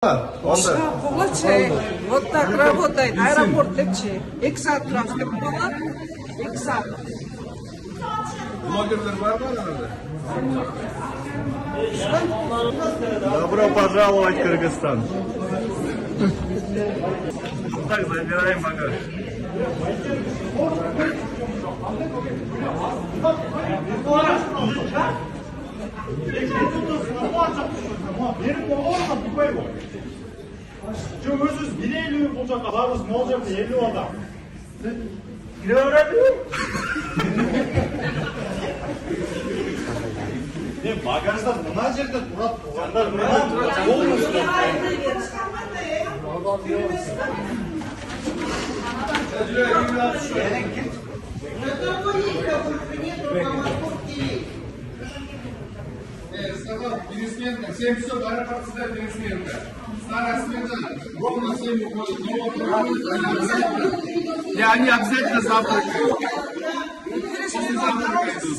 Вот так работает аэропорт Лепчи. 2 saat transport var. 2 saat. Блогерлер var mı arada? Добро пожаловать в Кыргызстан. Так, забираем багаж. Şu özüz bileğliği bulacak varız ne olacak diye 50 adam. Ne öğrendin? Ne bagajda buna yerde durat tuğanlar buna olmasın. Сказал, пересменка, 7 часов, аэропорт всегда пересменка. Старая смена, ровно 7 уходит, новая проходит, и они обязательно завтракают. После завтрака идут.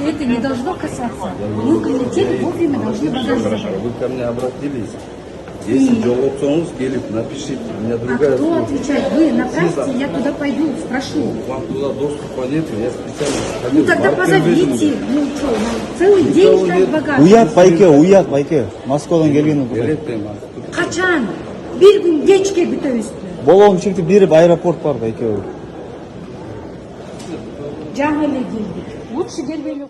Это не должно касаться. Мы прилетели вовремя, должны багаж забрать. Вы ко мне обратились. Если жолобцоңуз келип, напишите. У меня А другая кто служба. отвечает? Вы направьте, я туда пойду, спрошу. Вам туда доступа нет, я специально Ну ходил. тогда позовите. Ну что, целый день ждать багаж. Уят байке. Москвадан келген. Качан? Bir gün geç келбитебизби? Болгон чекти берип аэропорт бар байке. Жаңы эле келдик. Лучше келбей эле.